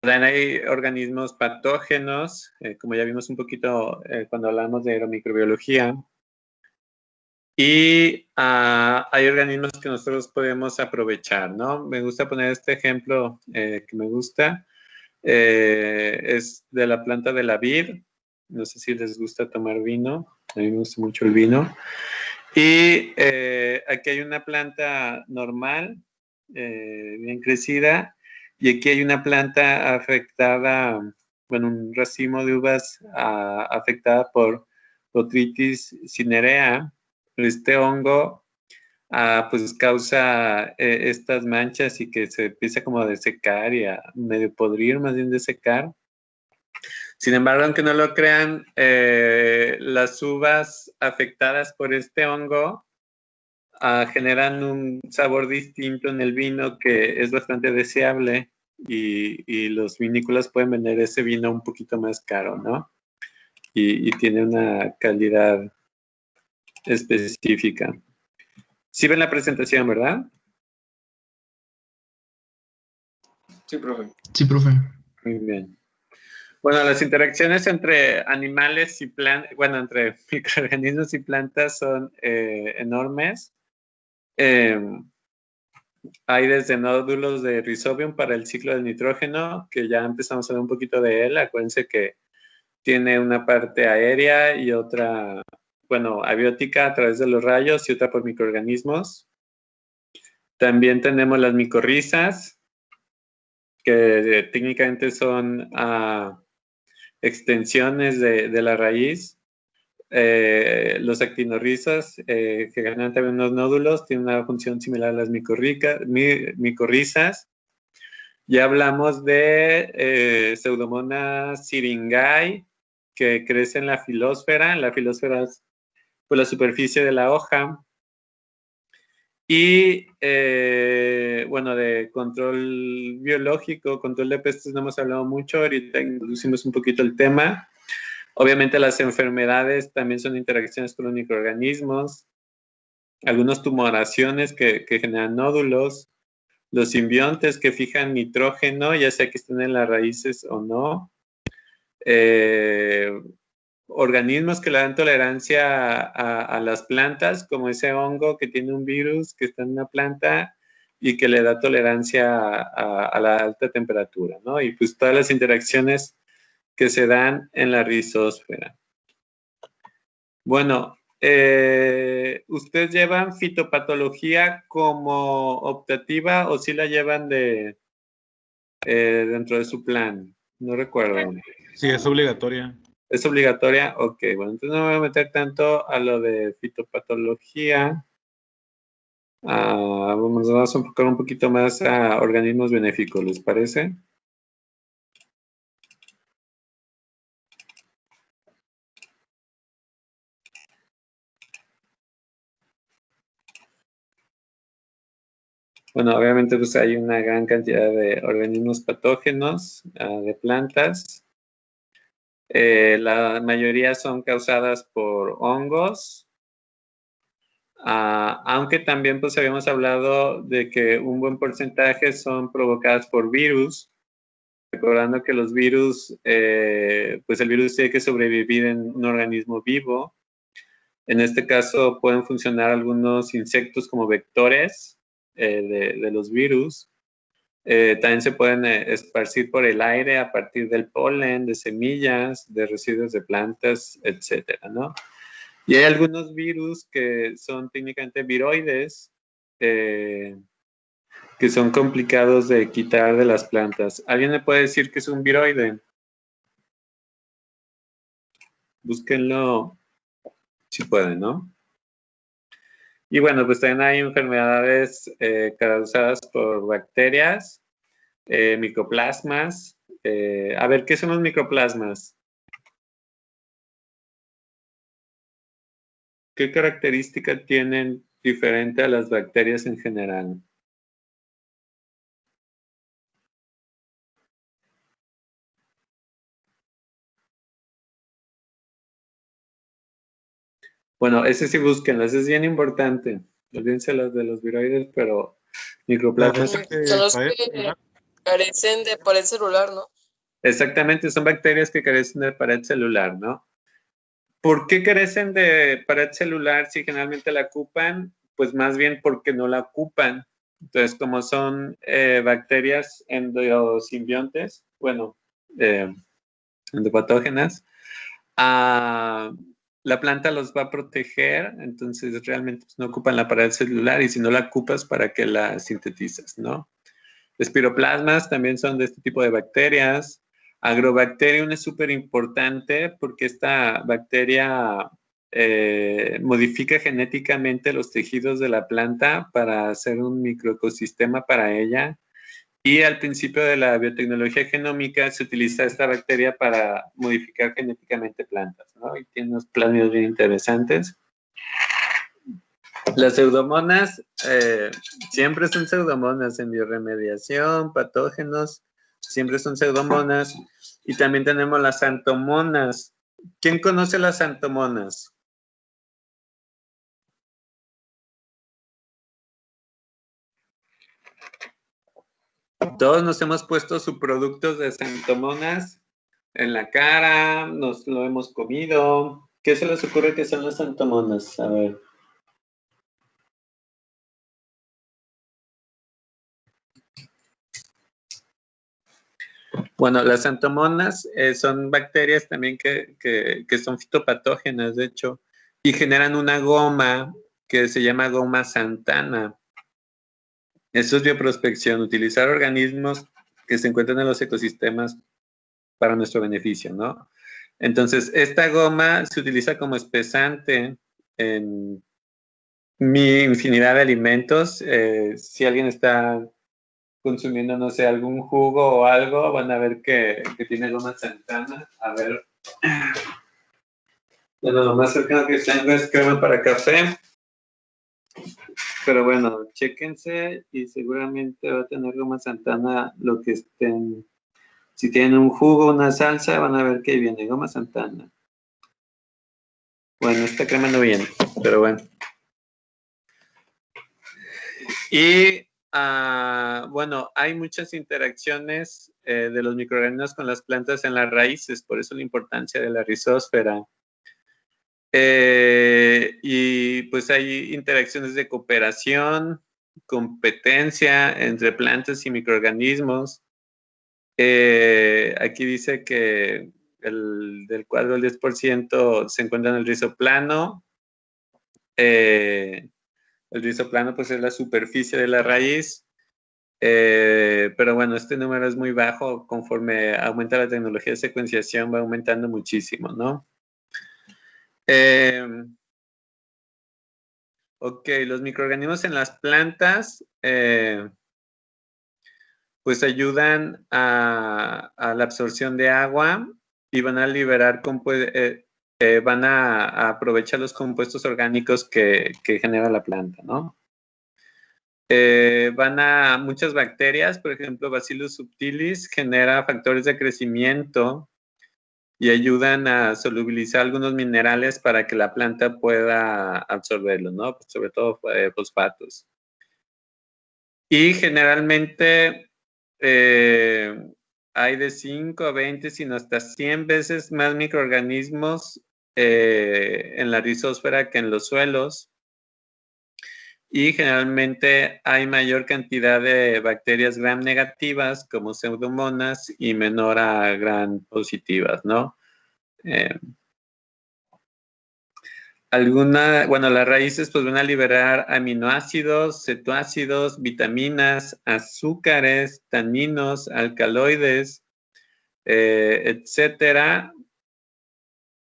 También hay organismos patógenos, como ya vimos un poquito cuando hablamos de aeromicrobiología. Y hay organismos que nosotros podemos aprovechar, ¿no? Me gusta poner este ejemplo que me gusta. Es de la planta de la vid. No sé si les gusta tomar vino. A mí me gusta mucho el vino. Y aquí hay una planta normal, bien crecida. Y aquí hay una planta afectada, bueno, un racimo de uvas afectada por Botrytis cinerea. Este hongo pues causa estas manchas y que se empieza como a desecar y a medio podrir, más bien desecar. Sin embargo, aunque no lo crean, las uvas afectadas por este hongo generan un sabor distinto en el vino que es bastante deseable y los vinícolas pueden vender ese vino un poquito más caro, ¿no? Y tiene una calidad específica. Sí ven la presentación, ¿verdad? Sí, profe. Sí, profe. Muy bien. Bueno, las interacciones entre animales y plantas, bueno, entre microorganismos y plantas son enormes. Hay desde nódulos de Rhizobium para el ciclo del nitrógeno, que ya empezamos a ver un poquito de él. Acuérdense que tiene una parte aérea y otra, bueno, abiótica a través de los rayos y otra por microorganismos. También tenemos las micorrizas, que técnicamente son extensiones de la raíz. Los actinorrizas, que ganan también unos nódulos, tienen una función similar a las micorrizas. Ya hablamos de Pseudomonas syringae, que crece en la filósfera. La filósfera es pues, la superficie de la hoja. Y, bueno, de control biológico, control de pestes no hemos hablado mucho, ahorita introducimos un poquito el tema. Obviamente las enfermedades también son interacciones con los microorganismos, algunas tumoraciones que generan nódulos, los simbiontes que fijan nitrógeno, ya sea que estén en las raíces o no, organismos que le dan tolerancia a las plantas, como ese hongo que tiene un virus que está en una planta y que le da tolerancia a la alta temperatura, ¿no? Y pues todas las interacciones que se dan en la rizósfera. Bueno, ¿ustedes llevan fitopatología como optativa o si la llevan dentro de su plan? No recuerdo. Sí, es obligatoria. ¿Es obligatoria? Ok, bueno, entonces no me voy a meter tanto a lo de fitopatología. Vamos a enfocar un poquito más a organismos benéficos, ¿les parece? Bueno, obviamente pues hay una gran cantidad de organismos patógenos de plantas. La mayoría son causadas por hongos, aunque también pues habíamos hablado de que un buen porcentaje son provocadas por virus, recordando que los virus, pues el virus tiene que sobrevivir en un organismo vivo. En este caso pueden funcionar algunos insectos como vectores de los virus. También se pueden esparcir por el aire a partir del polen, de semillas, de residuos de plantas, etcétera, ¿no? Y hay algunos virus que son técnicamente viroides, que son complicados de quitar de las plantas. ¿Alguien me puede decir qué es un viroide? Búsquenlo si pueden, ¿no? Y bueno, pues también hay enfermedades causadas por bacterias, micoplasmas. A ver, ¿qué son los micoplasmas? ¿Qué característica tienen diferente a las bacterias en general? Bueno, ese sí búsquenlo, ese es bien importante. Olvídense los de los viroides, pero microplasmas. Son los que carecen de pared celular, ¿no? Exactamente, son bacterias que carecen de pared celular, ¿no? ¿Por qué carecen de pared celular si generalmente la ocupan? Pues más bien porque no la ocupan. Entonces, como son bacterias endosimbiontes, bueno, endopatógenas, la planta los va a proteger, entonces realmente pues, no ocupan la pared celular y si no la ocupas, ¿para qué la sintetizas, no? Espiroplasmas también son de este tipo de bacterias. Agrobacterium es súper importante porque esta bacteria modifica genéticamente los tejidos de la planta para hacer un microecosistema para ella. Y al principio de la biotecnología genómica se utiliza esta bacteria para modificar genéticamente plantas, ¿no? Y tiene unos planos bien interesantes. Las pseudomonas siempre son pseudomonas en bioremediación, patógenos, siempre son pseudomonas. Y también tenemos las xanthomonas. ¿Quién conoce las xanthomonas? Todos nos hemos puesto subproductos de xanthomonas en la cara, nos lo hemos comido. ¿Qué se les ocurre que son las xanthomonas? A ver. Bueno, las xanthomonas son bacterias también que son fitopatógenas, de hecho, y generan una goma que se llama goma xanthana. Eso es bioprospección, utilizar organismos que se encuentran en los ecosistemas para nuestro beneficio, ¿no? Entonces, esta goma se utiliza como espesante en infinidad de alimentos. Si alguien está consumiendo, no sé, algún jugo o algo, van a ver que tiene goma xanthana. A ver. Bueno, lo más cercano que tengo es crema para café. Pero bueno, chéquense y seguramente va a tener goma xanthana lo que estén. Si tienen un jugo, una salsa, van a ver que viene goma xanthana. Bueno, esta crema no viene, pero bueno. Y bueno, hay muchas interacciones de los microorganismos con las plantas en las raíces, por eso la importancia de la rizósfera. Y pues hay interacciones de cooperación, competencia entre plantas y microorganismos. Aquí dice que del cuadro el 10% se encuentra en el rizoplano. El rizoplano pues es la superficie de la raíz. Pero bueno, este número es muy bajo. Conforme aumenta la tecnología de secuenciación va aumentando muchísimo, ¿no? Ok, los microorganismos en las plantas pues ayudan a la absorción de agua y van a liberar, van a aprovechar los compuestos orgánicos que genera la planta, ¿no? Muchas bacterias, por ejemplo, Bacillus subtilis, genera factores de crecimiento y ayudan a solubilizar algunos minerales para que la planta pueda absorberlos, ¿no? Sobre todo fosfatos. Y generalmente hay de 5 a 20, sino hasta 100 veces más microorganismos en la rizósfera que en los suelos. Y generalmente hay mayor cantidad de bacterias gram negativas como pseudomonas y menor a gram positivas, ¿no? Bueno, las raíces pues van a liberar aminoácidos, cetoácidos, vitaminas, azúcares, taninos, alcaloides, etcétera,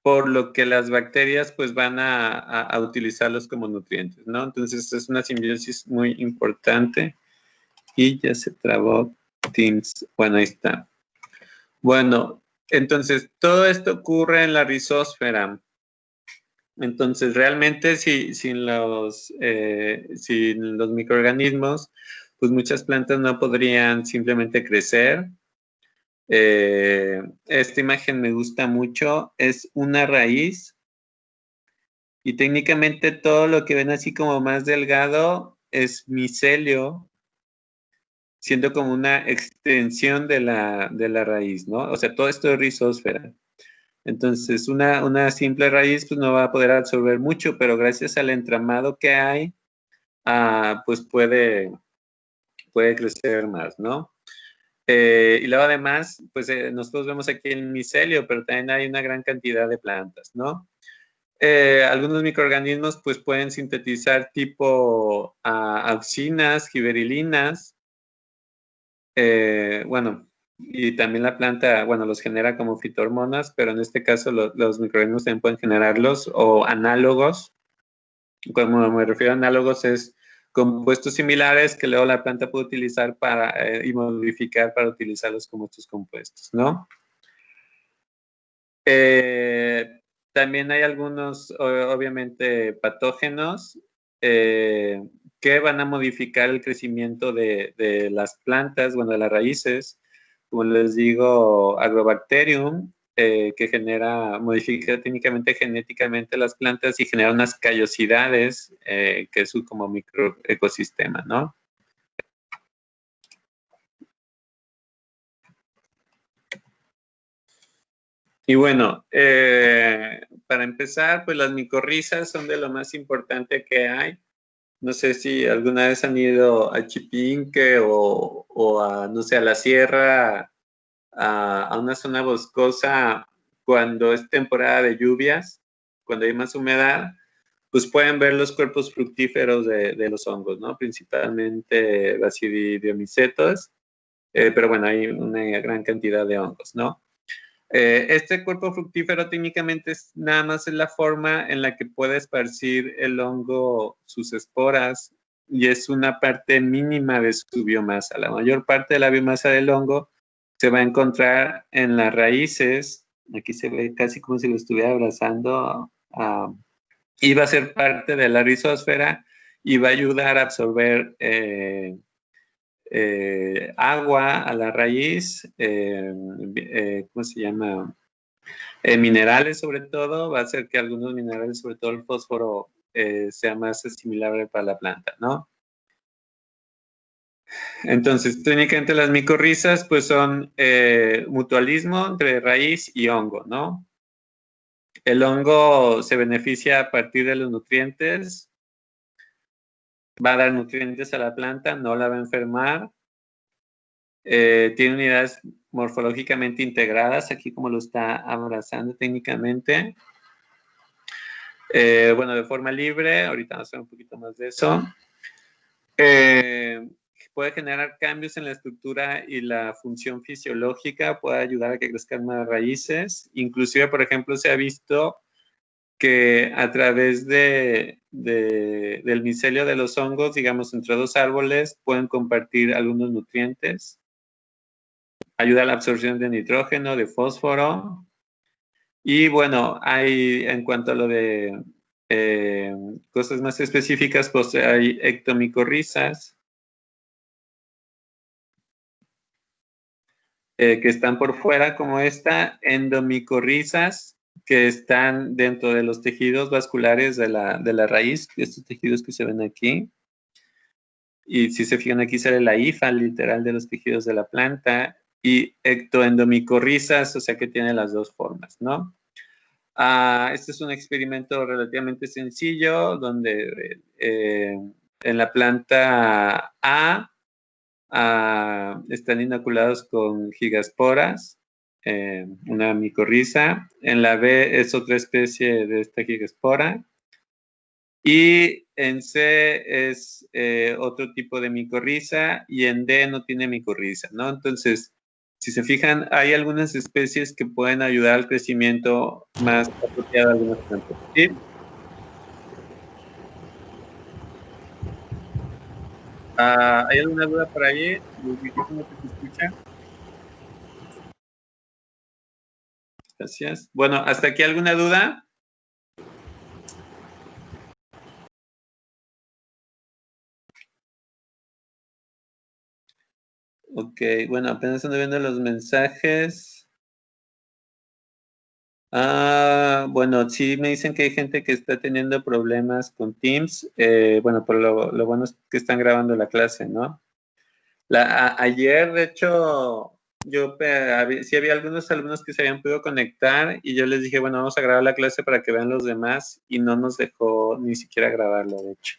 por lo que las bacterias pues van a utilizarlos como nutrientes, ¿no? Entonces es una simbiosis muy importante y ya se trabó Teams. Bueno, ahí está. Bueno, entonces todo esto ocurre en la rizósfera. Entonces, realmente sin los microorganismos, pues muchas plantas no podrían simplemente crecer. Esta imagen me gusta mucho, es una raíz y técnicamente todo lo que ven así como más delgado es micelio siendo como una extensión de la raíz, ¿no? O sea, todo esto es rizósfera. Entonces, una simple raíz pues no va a poder absorber mucho, pero gracias al entramado que hay, pues puede crecer más, ¿no? Y luego además, pues nosotros vemos aquí el micelio, pero también hay una gran cantidad de plantas, ¿no? Algunos microorganismos pues pueden sintetizar tipo auxinas, giberilinas, bueno, y también la planta, bueno, los genera como fitohormonas, pero en este caso los microorganismos también pueden generarlos, o análogos. Cuando me refiero a análogos es compuestos similares que luego la planta puede utilizar y modificar para utilizarlos como estos compuestos, ¿no? También hay algunos, obviamente, patógenos que van a modificar el crecimiento de las plantas, bueno, de las raíces. Como les digo, Agrobacterium, que modifica técnicamente, genéticamente las plantas y genera unas callosidades, que es su como microecosistema, ¿no? Y bueno, para empezar, pues las micorrizas son de lo más importante que hay. No sé si alguna vez han ido a Chipinque o a, no sé, a la sierra, a una zona boscosa cuando es temporada de lluvias, cuando hay más humedad, pues pueden ver los cuerpos fructíferos de los hongos, ¿no? Principalmente Basidiomycetos, pero bueno, hay una gran cantidad de hongos, ¿no? Este cuerpo fructífero técnicamente es nada más la forma en la que puede esparcir el hongo sus esporas y es una parte mínima de su biomasa. La mayor parte de la biomasa del hongo se va a encontrar en las raíces. Aquí se ve casi como si lo estuviera abrazando. Y va a ser parte de la rizósfera y va a ayudar a absorber agua a la raíz, ¿cómo se llama? Minerales sobre todo, va a hacer que algunos minerales, sobre todo el fósforo, sea más asimilable para la planta, ¿no? Entonces, técnicamente las micorrizas pues son mutualismo entre raíz y hongo, ¿no? El hongo se beneficia a partir de los nutrientes, va a dar nutrientes a la planta, no la va a enfermar, tiene unidades morfológicamente integradas, aquí como lo está abrazando técnicamente. Bueno, de forma libre, ahorita vamos a ver un poquito más de eso. Puede generar cambios en la estructura y la función fisiológica, puede ayudar a que crezcan más raíces. Inclusive, por ejemplo, se ha visto que a través del micelio de los hongos, digamos, entre dos árboles, pueden compartir algunos nutrientes. Ayuda a la absorción de nitrógeno, de fósforo. Y bueno, en cuanto a lo de cosas más específicas, pues hay ectomicorrizas que están por fuera, como esta, endomicorrizas que están dentro de los tejidos vasculares de la raíz, estos tejidos que se ven aquí. Y si se fijan aquí sale la hifa literal de los tejidos de la planta, y ectoendomicorrizas, o sea que tiene las dos formas, ¿no? Este es un experimento relativamente sencillo donde en la planta A están inoculados con gigasporas, una micorriza. En la B es otra especie de esta gigaspora. Y en C es otro tipo de micorriza y en D no tiene micorriza, ¿no? Entonces, si se fijan, hay algunas especies que pueden ayudar al crecimiento más apropiado de algunas plantas, ¿sí? ¿Hay alguna duda por ahí? ¿Cómo se escucha? Gracias. Bueno, ¿hasta aquí alguna duda? Ok, bueno, apenas ando viendo los mensajes. Bueno, sí me dicen que hay gente que está teniendo problemas con Teams. Bueno, pero lo bueno es que están grabando la clase, ¿no? Ayer, de hecho, sí había algunos alumnos que se habían podido conectar y yo les dije, bueno, vamos a grabar la clase para que vean los demás y no nos dejó ni siquiera grabarlo, de hecho.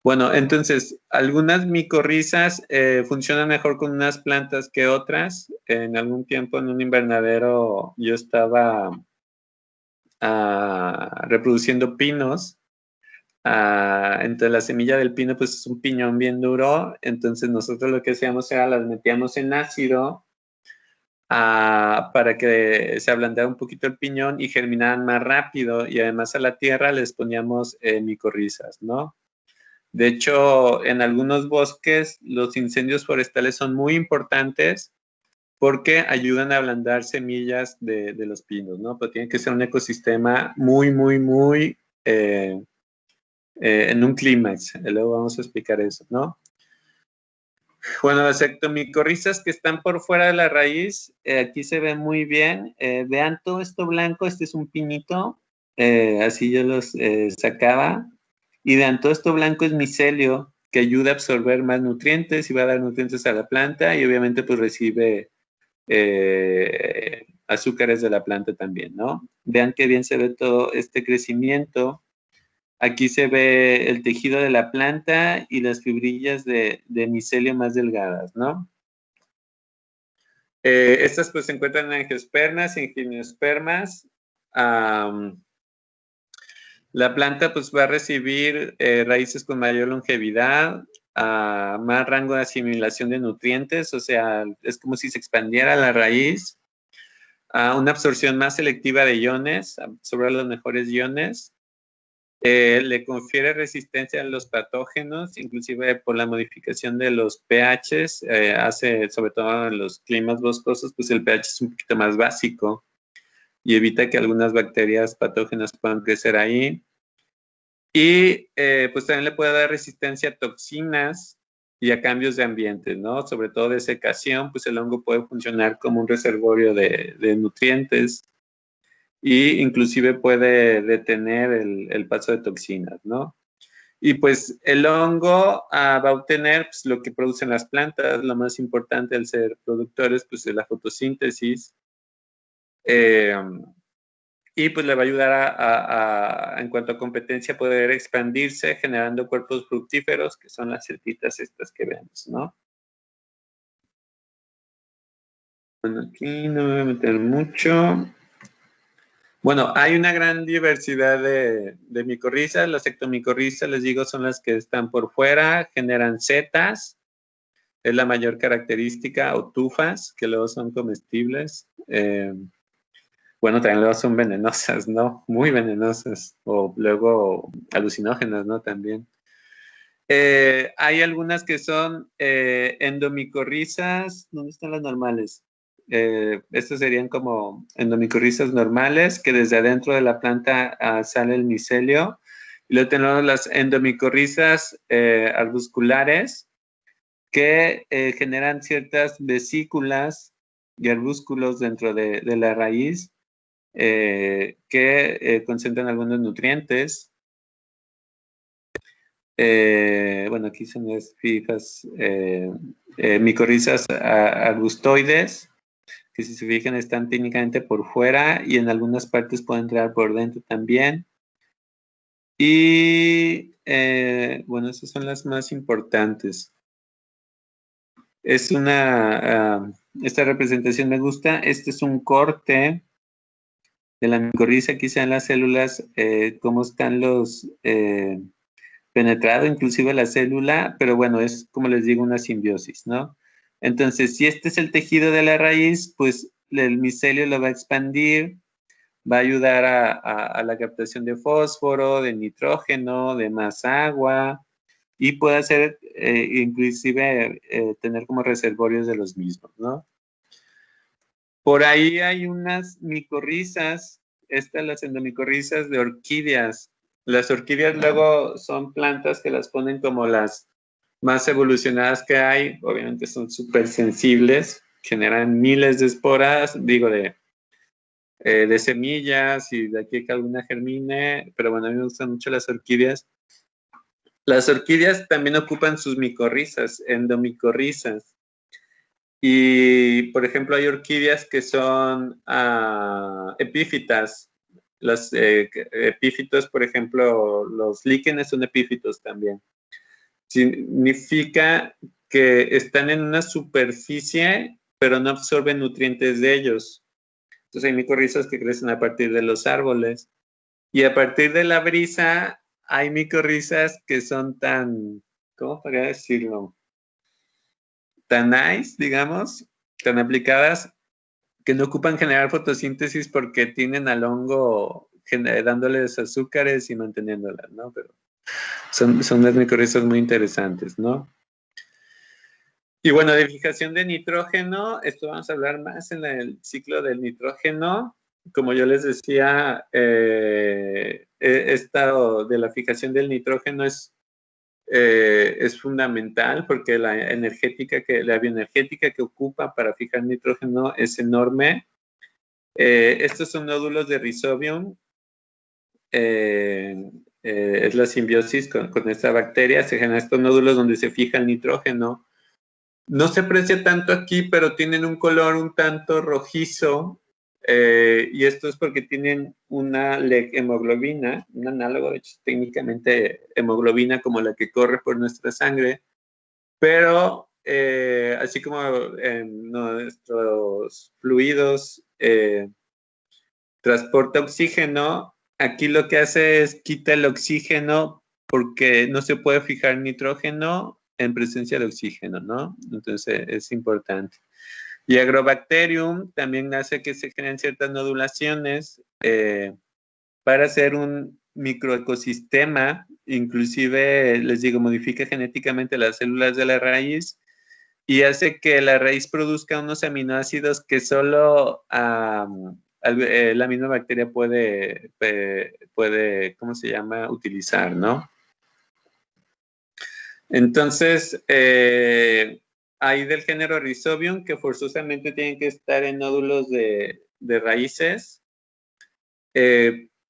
Bueno, entonces, algunas micorrizas funcionan mejor con unas plantas que otras. En algún tiempo en un invernadero yo estaba reproduciendo pinos. Entonces la semilla del pino pues es un piñón bien duro, entonces nosotros lo que hacíamos era las metíamos en ácido para que se ablandara un poquito el piñón y germinaran más rápido, y además a la tierra les poníamos micorrizas, ¿no? De hecho, en algunos bosques los incendios forestales son muy importantes porque ayudan a ablandar semillas de los pinos, ¿no? Pero tiene que ser un ecosistema muy en un clímax. Luego vamos a explicar eso, ¿no? Bueno, las ectomicorrizas que están por fuera de la raíz, aquí se ve muy bien. Vean todo esto blanco, este es un pinito, así yo los sacaba. Y vean, todo esto blanco es micelio, que ayuda a absorber más nutrientes y va a dar nutrientes a la planta y obviamente pues recibe azúcares de la planta también, ¿no? Vean qué bien se ve todo este crecimiento. Aquí se ve el tejido de la planta y las fibrillas de micelio más delgadas, ¿no? Estas pues se encuentran en angiospermas y en gimnospermas. La planta pues va a recibir raíces con mayor longevidad, más rango de asimilación de nutrientes, o sea, es como si se expandiera la raíz, una absorción más selectiva de iones, absorber los mejores iones. Le confiere resistencia a los patógenos, inclusive por la modificación de los pHs, hace, sobre todo en los climas boscosos, pues el pH es un poquito más básico y evita que algunas bacterias patógenas puedan crecer ahí. Y pues también le puede dar resistencia a toxinas y a cambios de ambiente, ¿no? Sobre todo de secación, pues el hongo puede funcionar como un reservorio de nutrientes y inclusive puede detener el paso de toxinas, ¿no? Y pues el hongo va a obtener pues, lo que producen las plantas, lo más importante al ser productores, pues es la fotosíntesis. Y pues le va a ayudar en cuanto a competencia, poder expandirse generando cuerpos fructíferos, que son las cetitas estas que vemos, ¿no? Bueno, aquí no me voy a meter mucho. Bueno, hay una gran diversidad de micorrizas. Las ectomicorrizas, les digo, son las que están por fuera, generan setas, es la mayor característica, o tufas, que luego son comestibles. Bueno, también luego son venenosas, ¿no? Muy venenosas, o luego alucinógenas, ¿no? También. Hay algunas que son endomicorrizas. ¿Dónde están las normales? Estas serían como endomicorrizas normales, que desde adentro de la planta sale el micelio. Y luego tenemos las endomicorrizas arbusculares, que generan ciertas vesículas y arbúsculos dentro de la raíz, que concentran algunos nutrientes. Bueno, aquí son las fijas, micorrizas arbustoides, que si se fijan están técnicamente por fuera y en algunas partes pueden entrar por dentro también. Y bueno, esas son las más importantes. Es esta representación me gusta. Este es un corte de la micorriza. Aquí se ven las células, cómo están los penetrado inclusive la célula, pero bueno, es como les digo, una simbiosis, ¿no? Entonces, si este es el tejido de la raíz, pues el micelio lo va a expandir, va a ayudar a la captación de fósforo, de nitrógeno, de más agua, y puede hacer, inclusive, tener como reservorios de los mismos, ¿no? Por ahí hay unas micorrizas, estas las endomicorrizas de orquídeas. Las orquídeas luego son plantas que las ponen como las más evolucionadas que hay. Obviamente son súper sensibles, generan miles de esporas, digo, de semillas y de aquí que alguna germine. Pero bueno, a mí me gustan mucho las orquídeas Las orquídeas también ocupan sus micorrizas, endomicorrizas. Y, por ejemplo, hay orquídeas que son epífitas. Los epífitos, por ejemplo, los líquenes son epífitos también. Significa que están en una superficie, pero no absorben nutrientes de ellos. Entonces hay micorrizas que crecen a partir de los árboles. Y a partir de la brisa, hay micorrizas que son tan, ¿cómo podría decirlo? Tan nice, digamos, tan aplicadas, que no ocupan generar fotosíntesis porque tienen al hongo dándoles azúcares y manteniéndolas, ¿no? Pero son las micorrizas muy interesantes, ¿no? Y bueno, de fijación de nitrógeno, esto vamos a hablar más en el ciclo del nitrógeno. Como yo les decía, esta de la fijación del nitrógeno es fundamental porque la bioenergética que ocupa para fijar nitrógeno es enorme. Estos son nódulos de Rhizobium. Es la simbiosis con esta bacteria. Se generan estos nódulos donde se fija el nitrógeno. No se aprecia tanto aquí, pero tienen un color un tanto rojizo. Y esto es porque tienen una hemoglobina, un análogo, de hecho, técnicamente hemoglobina como la que corre por nuestra sangre, pero así como en nuestros fluidos transporta oxígeno, aquí lo que hace es quita el oxígeno porque no se puede fijar nitrógeno en presencia de oxígeno, ¿no? Entonces es importante. Y Agrobacterium también hace que se creen ciertas nodulaciones para hacer un microecosistema, inclusive, les digo, modifica genéticamente las células de la raíz y hace que la raíz produzca unos aminoácidos que solo la misma bacteria puede, ¿cómo se llama?, utilizar, ¿no? Entonces, hay del género Rhizobium que forzosamente tienen que estar en nódulos de raíces,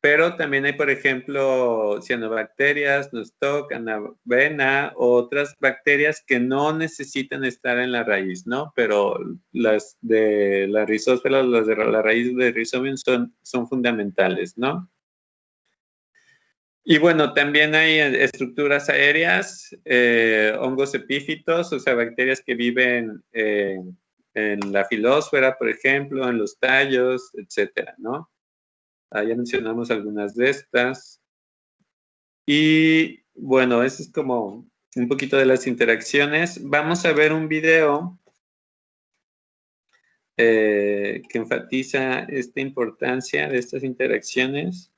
pero también hay, por ejemplo, cianobacterias, nostoc, anavena, otras bacterias que no necesitan estar en la raíz, ¿no? Pero las de la rizósfera, las de la raíz de Rhizobium son fundamentales, ¿no? Y bueno, también hay estructuras aéreas, hongos epífitos, o sea, bacterias que viven en la filósfera, por ejemplo, en los tallos, etcétera, ¿no? Ya mencionamos algunas de estas. Y bueno, eso es como un poquito de las interacciones. Vamos a ver un video que enfatiza esta importancia de estas interacciones.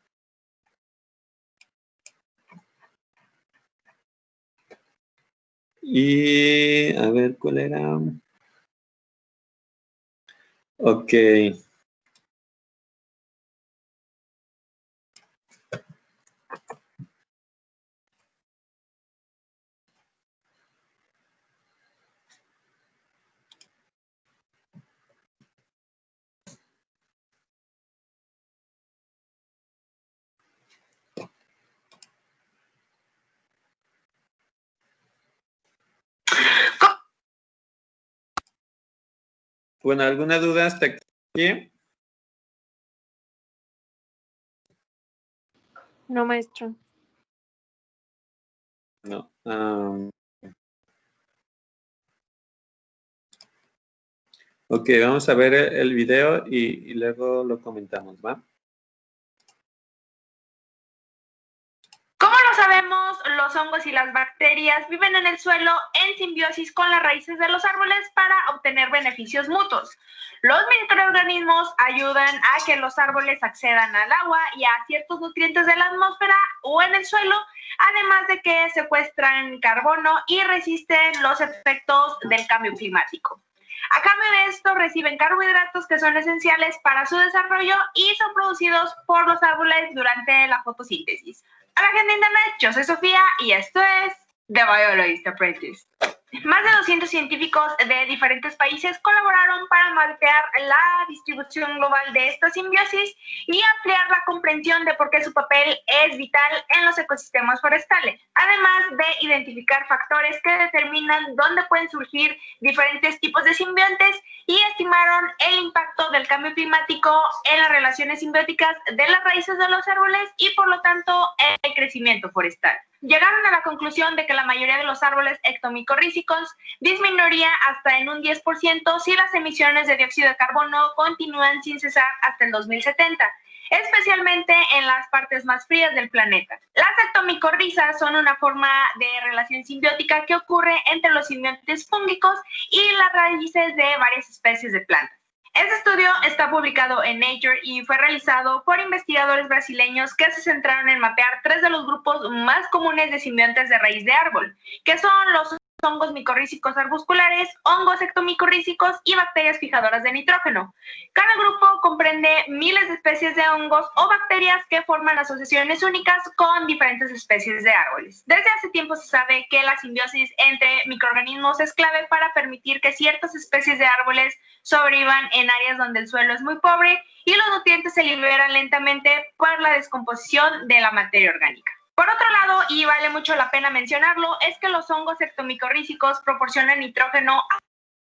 Y a ver, ¿cuál era? Ok. Bueno, ¿alguna duda hasta aquí? No, maestro. No. Ok, vamos a ver el video y luego lo comentamos, ¿va? Como lo sabemos, los hongos y las bacterias viven en el suelo en simbiosis con las raíces de los árboles para obtener beneficios mutuos. Los microorganismos ayudan a que los árboles accedan al agua y a ciertos nutrientes de la atmósfera o en el suelo, además de que secuestran carbono y resisten los efectos del cambio climático. A cambio de esto, reciben carbohidratos que son esenciales para su desarrollo y son producidos por los árboles durante la fotosíntesis. Hola, gente de internet, yo soy Sofía y esto es The Biologist Apprentice. Más de 200 científicos de diferentes países colaboraron para mapear la distribución global de esta simbiosis y ampliar la comprensión de por qué su papel es vital en los ecosistemas forestales, además de identificar factores que determinan dónde pueden surgir diferentes tipos de simbiontes y estimaron el impacto del cambio climático en las relaciones simbióticas de las raíces de los árboles y, por lo tanto, el crecimiento forestal. Llegaron a la conclusión de que la mayoría de los árboles ectomicorrízicos disminuiría hasta en un 10% si las emisiones de dióxido de carbono continúan sin cesar hasta el 2070, especialmente en las partes más frías del planeta. Las ectomicorrizas son una forma de relación simbiótica que ocurre entre los simbiontes fúngicos y las raíces de varias especies de plantas. Este estudio está publicado en Nature y fue realizado por investigadores brasileños que se centraron en mapear 3 de los grupos más comunes de simbiontes de raíz de árbol, que son los hongos micorrízicos arbusculares, hongos ectomicorrízicos y bacterias fijadoras de nitrógeno. Cada grupo comprende miles de especies de hongos o bacterias que forman asociaciones únicas con diferentes especies de árboles. Desde hace tiempo se sabe que la simbiosis entre microorganismos es clave para permitir que ciertas especies de árboles sobrevivan en áreas donde el suelo es muy pobre y los nutrientes se liberan lentamente por la descomposición de la materia orgánica. Por otro lado, y vale mucho la pena mencionarlo, es que los hongos ectomicorrízicos proporcionan nitrógeno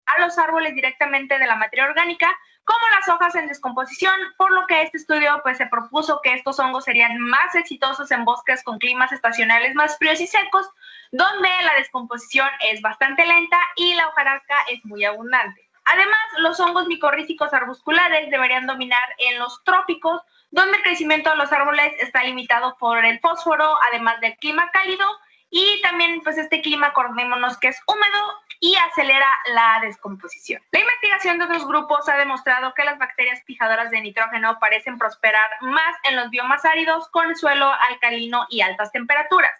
a los árboles directamente de la materia orgánica, como las hojas en descomposición, por lo que este estudio se propuso que estos hongos serían más exitosos en bosques con climas estacionales más fríos y secos, donde la descomposición es bastante lenta y la hojarasca es muy abundante. Además, los hongos micorrízicos arbusculares deberían dominar en los trópicos, donde el crecimiento de los árboles está limitado por el fósforo, además del clima cálido, y también este clima, acordémonos que es húmedo y acelera la descomposición. La investigación de otros grupos ha demostrado que las bacterias fijadoras de nitrógeno parecen prosperar más en los biomas áridos con suelo alcalino y altas temperaturas.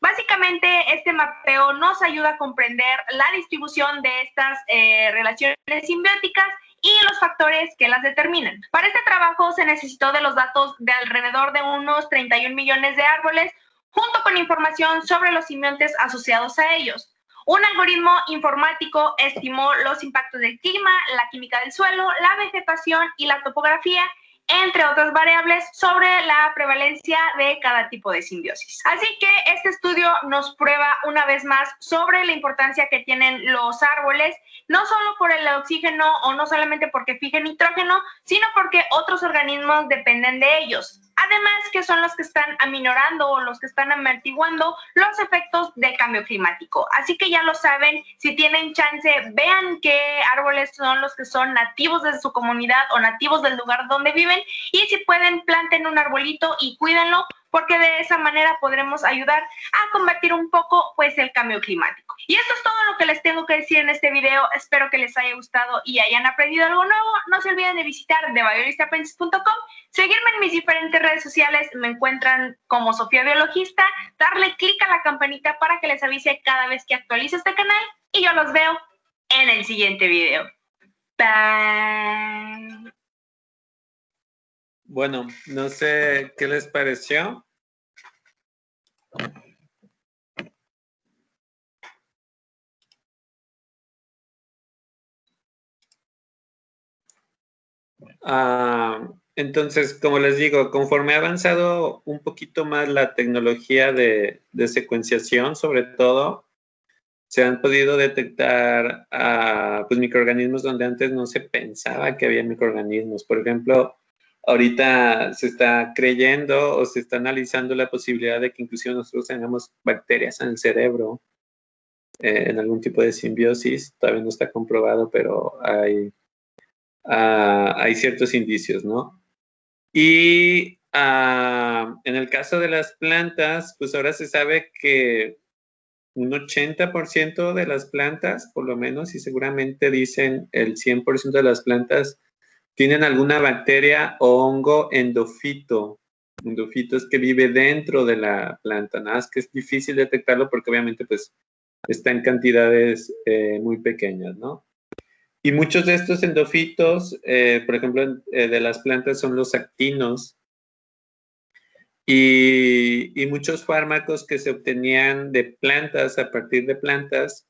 Básicamente, este mapeo nos ayuda a comprender la distribución de estas relaciones simbióticas y los factores que las determinan. Para este trabajo se necesitó de los datos de alrededor de unos 31 millones de árboles, junto con información sobre los simbiontes asociados a ellos. Un algoritmo informático estimó los impactos del clima, la química del suelo, la vegetación y la topografía, entre otras variables, sobre la prevalencia de cada tipo de simbiosis. Así que este estudio nos prueba una vez más sobre la importancia que tienen los árboles, no solo por el oxígeno o no solamente porque fijan nitrógeno, sino porque otros organismos dependen de ellos. Además, que son los que están aminorando o los que están amortiguando los efectos del cambio climático. Así que ya lo saben, si tienen chance, vean qué árboles son los que son nativos de su comunidad o nativos del lugar donde viven, y si pueden, planten un arbolito y cuídenlo, porque de esa manera podremos ayudar a combatir un poco el cambio climático. Y esto es todo lo que les tengo que decir en este video. Espero que les haya gustado y hayan aprendido algo nuevo. No se olviden de visitar thebiologistaprentis.com, seguirme en mis diferentes redes sociales, me encuentran como Sofía Biologista, darle clic a la campanita para que les avise cada vez que actualice este canal, y yo los veo en el siguiente video. Bye. Bueno, no sé qué les pareció. Entonces, como les digo, conforme ha avanzado un poquito más la tecnología de secuenciación, sobre todo, se han podido detectar microorganismos donde antes no se pensaba que había microorganismos. Por ejemplo, ahorita se está creyendo o se está analizando la posibilidad de que inclusive nosotros tengamos bacterias en el cerebro, en algún tipo de simbiosis. Todavía no está comprobado, pero hay ciertos indicios, ¿no? Y en el caso de las plantas, pues ahora se sabe que un 80% de las plantas, por lo menos, y seguramente dicen el 100% de las plantas, tienen alguna bacteria o hongo endofito. Endofito es que vive dentro de la planta. Nada más que es difícil detectarlo porque obviamente pues está en cantidades muy pequeñas, ¿no? Y muchos de estos endofitos, por ejemplo, de las plantas son los actinos. Y muchos fármacos que se obtenían de plantas, a partir de plantas,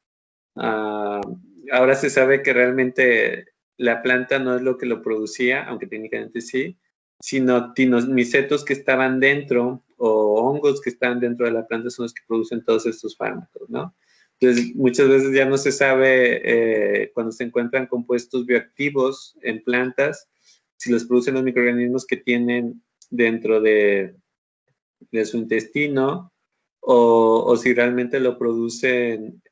Ahora se sabe que realmente la planta no es lo que lo producía, aunque técnicamente sí, sino micetos que estaban dentro o hongos que están dentro de la planta son los que producen todos estos fármacos, ¿no? Entonces, muchas veces ya no se sabe cuando se encuentran compuestos bioactivos en plantas, si los producen los microorganismos que tienen dentro de su intestino o si realmente lo producen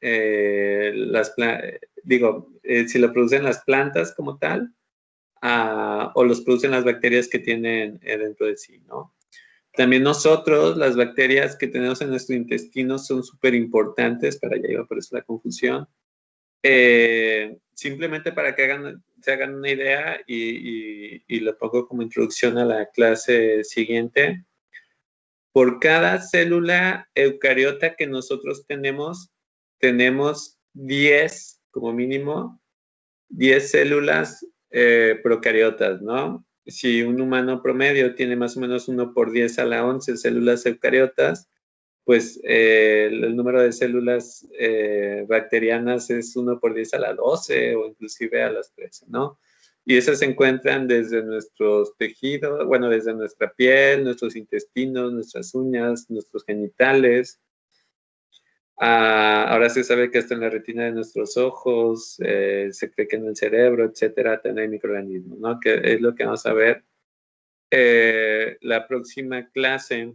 si lo producen las plantas como tal o los producen las bacterias que tienen dentro de sí, ¿no? También nosotros, las bacterias que tenemos en nuestro intestino son súper importantes, para allá iba por eso la confusión. Simplemente para que se hagan una idea y lo pongo como introducción a la clase siguiente. Por cada célula eucariota que nosotros tenemos 10, como mínimo, 10 células procariotas, ¿no? Si un humano promedio tiene más o menos 1 por 10 a la 11 células eucariotas, pues el número de células bacterianas es 1 por 10 a la 12 o inclusive a las 13, ¿no? Y esas se encuentran desde nuestros tejidos, bueno, desde nuestra piel, nuestros intestinos, nuestras uñas, nuestros genitales. Ahora se sabe que hasta en la retina de nuestros ojos, se cree que en el cerebro, etcétera, también hay microorganismos, ¿no? Que es lo que vamos a ver la próxima clase.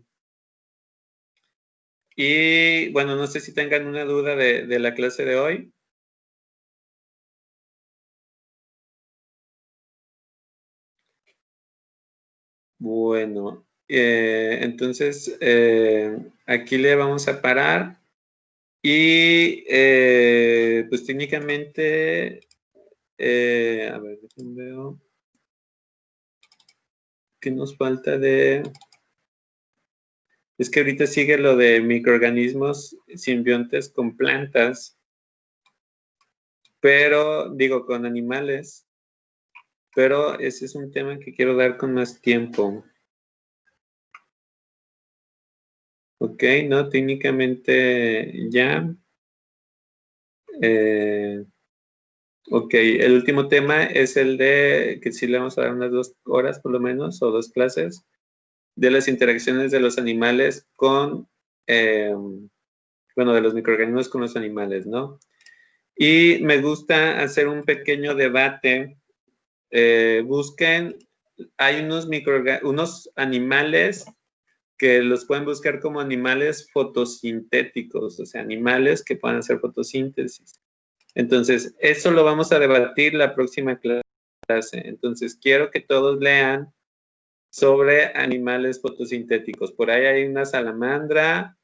Y bueno, no sé si tengan una duda de la clase de hoy. Bueno, entonces aquí le vamos a parar y pues técnicamente, a ver, déjenme ver, ¿qué nos falta de...? Es que ahorita sigue lo de microorganismos simbiontes con plantas, pero digo con animales, pero ese es un tema que quiero dar con más tiempo. Ok, no, técnicamente ya. Ok, el último tema es el de, que sí le vamos a dar unas 2 horas por lo menos, o 2 clases, de las interacciones de los animales con, bueno, de los microorganismos con los animales, ¿no? Y me gusta hacer un pequeño debate. Busquen, hay unos animales que los pueden buscar como animales fotosintéticos, o sea, animales que puedan hacer fotosíntesis. Entonces, eso lo vamos a debatir la próxima clase. Entonces, quiero que todos lean sobre animales fotosintéticos. Por ahí hay una salamandra,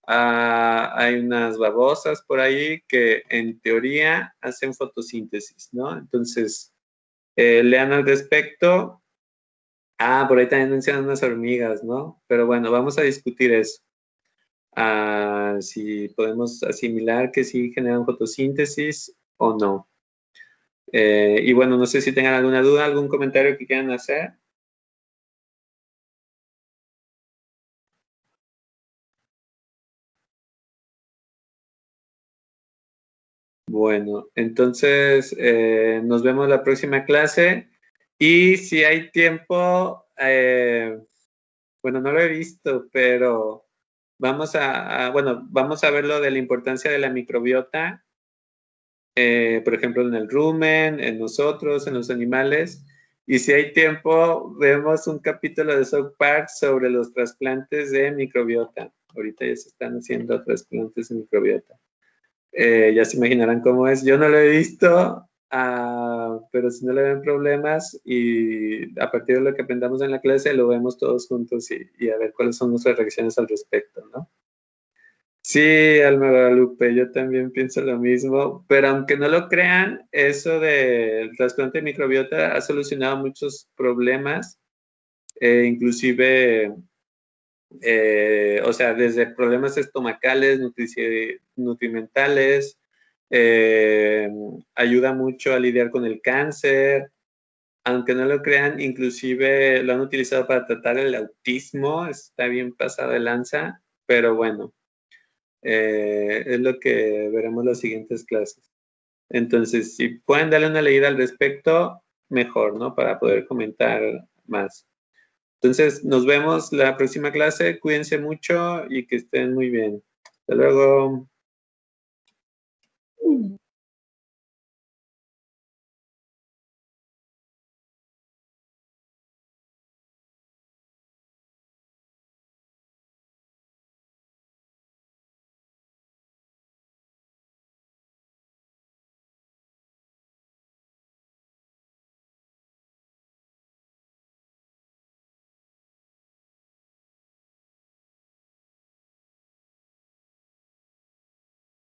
hay unas babosas por ahí que en teoría hacen fotosíntesis, ¿no? Entonces, lean al respecto. Por ahí también mencionan unas hormigas, ¿no? Pero bueno, vamos a discutir eso. Si podemos asimilar que sí generan fotosíntesis o no. Y bueno, no sé si tengan alguna duda, algún comentario que quieran hacer. Bueno, entonces nos vemos la próxima clase y si hay tiempo, bueno, no lo he visto, pero vamos vamos a ver lo de la importancia de la microbiota, por ejemplo, en el rumen, en nosotros, en los animales. Y si hay tiempo, vemos un capítulo de South Park sobre los trasplantes de microbiota. Ahorita ya se están haciendo trasplantes de microbiota. Ya se imaginarán cómo es. Yo no lo he visto, pero si no le ven problemas y a partir de lo que aprendamos en la clase, lo vemos todos juntos y a ver cuáles son nuestras reacciones al respecto, ¿no? Sí, Alma Guadalupe, yo también pienso lo mismo, pero aunque no lo crean, eso del trasplante de microbiota ha solucionado muchos problemas, inclusive, o sea, desde problemas estomacales, nutrimentales, ayuda mucho a lidiar con el cáncer, aunque no lo crean, inclusive lo han utilizado para tratar el autismo, está bien pasado de lanza, pero bueno. Es lo que veremos en las siguientes clases. Entonces, si pueden darle una leída al respecto, mejor, ¿no? Para poder comentar más. Entonces, nos vemos la próxima clase. Cuídense mucho y que estén muy bien. Hasta luego.